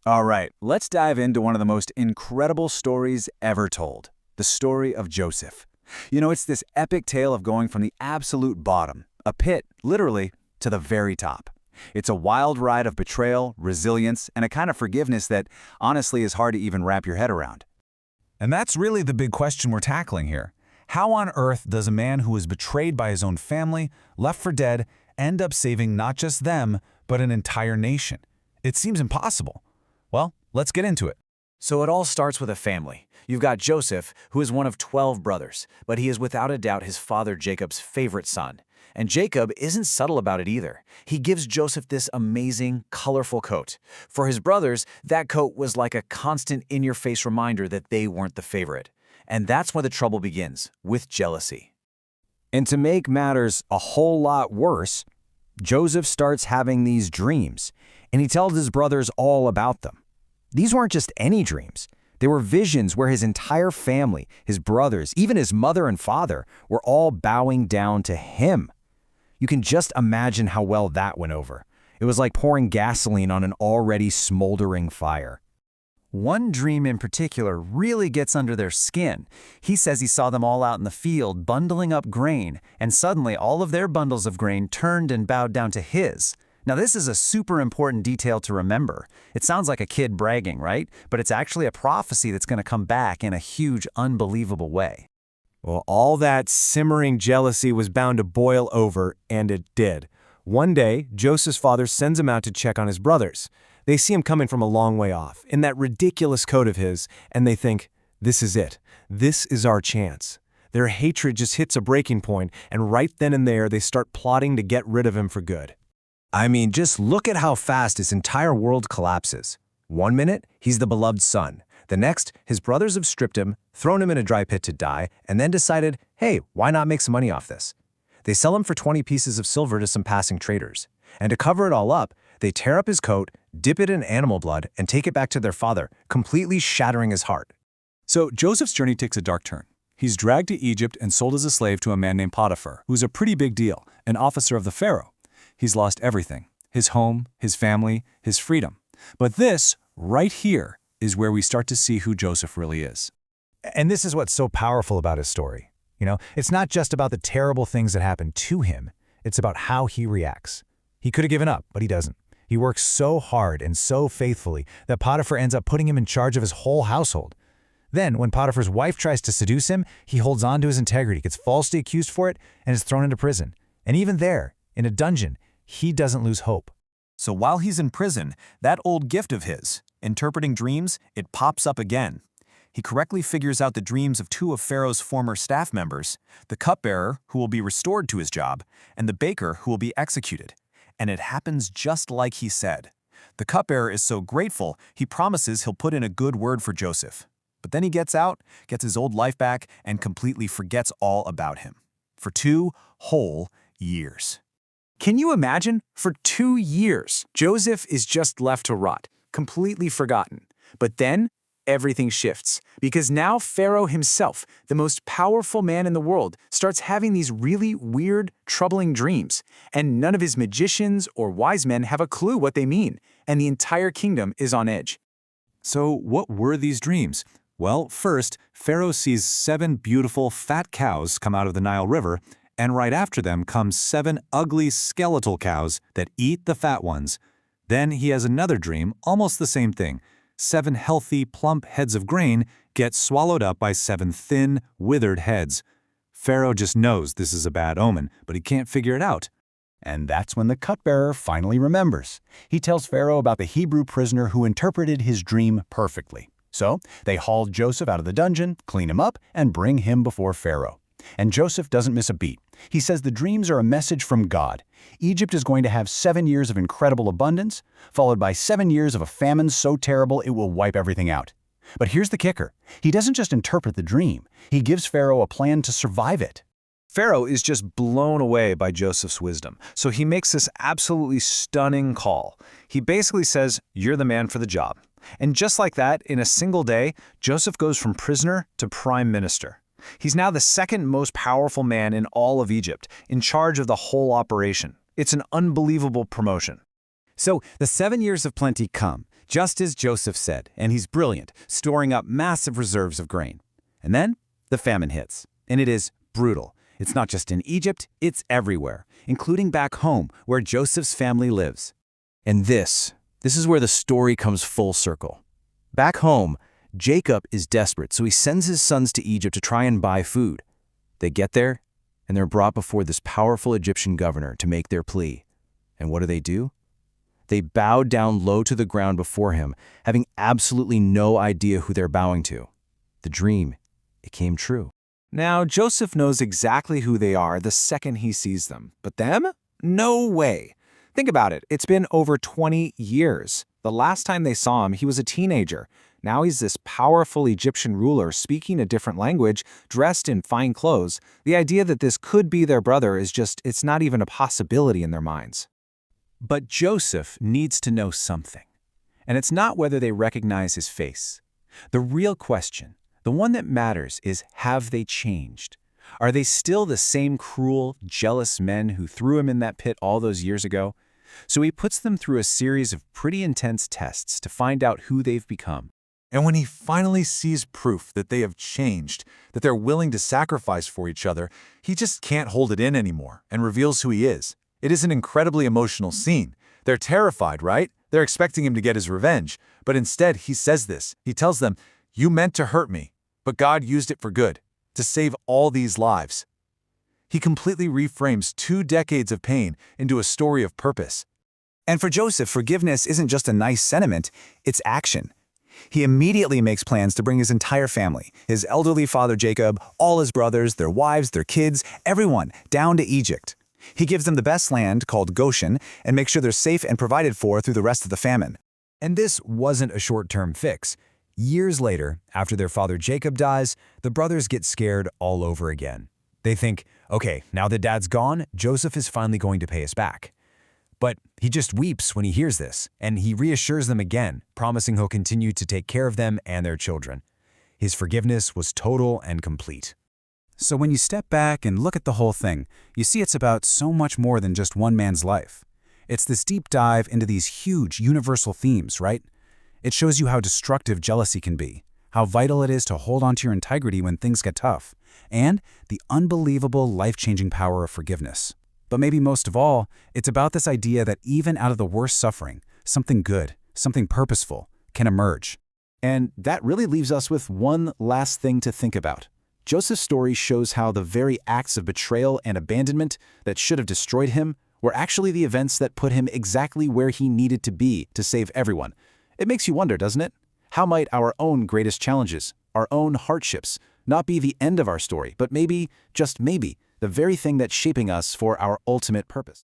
All right, let's dive into one of the most incredible stories ever told, the story of Joseph. It's this epic tale of going from the absolute bottom, a pit, literally, to the very top. It's a wild ride of betrayal, resilience, and a kind of forgiveness that, honestly, is hard to even wrap your head around. And that's really the big question we're tackling here. How on earth does a man who was betrayed by his own family, left for dead, end up saving not just them, but an entire nation? It seems impossible. Well, let's get into it. So it all starts with a family. You've got Joseph, who is one of 12 brothers, but he is without a doubt his father Jacob's favorite son. And Jacob isn't subtle about it either. He gives Joseph this amazing, colorful coat. For his brothers, that coat was like a constant in-your-face reminder that they weren't the favorite. And that's where the trouble begins, with jealousy. And to make matters a whole lot worse, Joseph starts having these dreams, and he tells his brothers all about them. These weren't just any dreams. They were visions where his entire family, his brothers, even his mother and father, were all bowing down to him. You can just imagine how well that went over. It was like pouring gasoline on an already smoldering fire. One dream in particular really gets under their skin. He says he saw them all out in the field bundling up grain, and suddenly all of their bundles of grain turned and bowed down to his. Now this is a super important detail to remember. It sounds like a kid bragging, right? But it's actually a prophecy that's going to come back in a huge, unbelievable way. Well, all that simmering jealousy was bound to boil over, and it did. One day, Joseph's father sends him out to check on his brothers. They see him coming from a long way off, in that ridiculous coat of his, and they think, this is it. This is our chance. Their hatred just hits a breaking point, and right then and there, they start plotting to get rid of him for good. I mean, just look at how fast his entire world collapses. 1 minute, he's the beloved son. The next, his brothers have stripped him, thrown him in a dry pit to die, and then decided, hey, why not make some money off this? They sell him for 20 pieces of silver to some passing traders. And to cover it all up, they tear up his coat, dip it in animal blood, and take it back to their father, completely shattering his heart. So Joseph's journey takes a dark turn. He's dragged to Egypt and sold as a slave to a man named Potiphar, who's a pretty big deal, an officer of the Pharaoh. He's lost everything, his home, his family, his freedom. But this, right here, is where we start to see who Joseph really is. And this is what's so powerful about his story. It's not just about the terrible things that happen to him. It's about how he reacts. He could have given up, but he doesn't. He works so hard and so faithfully that Potiphar ends up putting him in charge of his whole household. Then, when Potiphar's wife tries to seduce him, he holds on to his integrity, gets falsely accused for it, and is thrown into prison. And even there, in a dungeon, he doesn't lose hope. So while he's in prison, that old gift of his, interpreting dreams, it pops up again. He correctly figures out the dreams of two of Pharaoh's former staff members, the cupbearer, who will be restored to his job, and the baker, who will be executed. And it happens just like he said. The cupbearer is so grateful, he promises he'll put in a good word for Joseph. But then he gets out, gets his old life back, and completely forgets all about him. For 2 whole years. Can you imagine? For 2 years, Joseph is just left to rot, completely forgotten. But then, everything shifts, because now Pharaoh himself, the most powerful man in the world, starts having these really weird, troubling dreams, and none of his magicians or wise men have a clue what they mean, and the entire kingdom is on edge. So what were these dreams? Well, first, Pharaoh sees 7 beautiful, fat cows come out of the Nile River, and right after them comes 7 ugly skeletal cows that eat the fat ones. Then he has another dream, almost the same thing. 7 healthy, plump heads of grain get swallowed up by 7 thin, withered heads. Pharaoh just knows this is a bad omen, but he can't figure it out. And that's when the cupbearer finally remembers. He tells Pharaoh about the Hebrew prisoner who interpreted his dream perfectly. So they haul Joseph out of the dungeon, clean him up, and bring him before Pharaoh. And Joseph doesn't miss a beat. He says the dreams are a message from God. Egypt is going to have 7 years of incredible abundance, followed by 7 years of a famine so terrible it will wipe everything out. But here's the kicker. He doesn't just interpret the dream. He gives Pharaoh a plan to survive it. Pharaoh is just blown away by Joseph's wisdom, so he makes this absolutely stunning call. He basically says, "You're the man for the job." And just like that, in a single day, Joseph goes from prisoner to prime minister. He's now the second most powerful man in all of Egypt, in charge of the whole operation. It's an unbelievable promotion. So the 7 years of plenty come. just as Joseph said, and he's brilliant, storing up massive reserves of grain. And then the famine hits, and it is brutal. It's not just in Egypt, it's everywhere, including back home where Joseph's family lives. And this is where the story comes full circle. Back home, Jacob is desperate, so he sends his sons to Egypt to try and buy food. They get there, and they're brought before this powerful Egyptian governor to make their plea. And what do? They bowed down low to the ground before him, having absolutely no idea who they're bowing to. The dream, it came true. Now, Joseph knows exactly who they are the second he sees them. But them? No way. Think about it. It's been over 20 years. The last time they saw him, he was a teenager. Now he's this powerful Egyptian ruler speaking a different language, dressed in fine clothes. The idea that this could be their brother is it's not even a possibility in their minds. But Joseph needs to know something. And it's not whether they recognize his face. The real question, the one that matters, is have they changed? Are they still the same cruel, jealous men who threw him in that pit all those years ago? So he puts them through a series of pretty intense tests to find out who they've become. And when he finally sees proof that they have changed, that they're willing to sacrifice for each other, he just can't hold it in anymore and reveals who he is. It is an incredibly emotional scene. They're terrified, right? They're expecting him to get his revenge. But instead, he says this. He tells them, "You meant to hurt me, but God used it for good, to save all these lives." He completely reframes 2 decades of pain into a story of purpose. And for Joseph, forgiveness isn't just a nice sentiment, it's action. He immediately makes plans to bring his entire family, his elderly father Jacob, all his brothers, their wives, their kids, everyone, down to Egypt. He gives them the best land, called Goshen, and makes sure they're safe and provided for through the rest of the famine. And this wasn't a short-term fix. Years later, after their father Jacob dies, the brothers get scared all over again. They think, okay, now that Dad's gone, Joseph is finally going to pay us back. But he just weeps when he hears this, and he reassures them again, promising he'll continue to take care of them and their children. His forgiveness was total and complete. So when you step back and look at the whole thing, you see it's about so much more than just one man's life. It's this deep dive into these huge universal themes, right? It shows you how destructive jealousy can be, how vital it is to hold on to your integrity when things get tough, and the unbelievable life-changing power of forgiveness. But maybe most of all, it's about this idea that even out of the worst suffering, something good, something purposeful, can emerge. And that really leaves us with one last thing to think about. Joseph's story shows how the very acts of betrayal and abandonment that should have destroyed him were actually the events that put him exactly where he needed to be to save everyone. It makes you wonder, doesn't it? How might our own greatest challenges, our own hardships, not be the end of our story, but maybe, just maybe, the very thing that's shaping us for our ultimate purpose?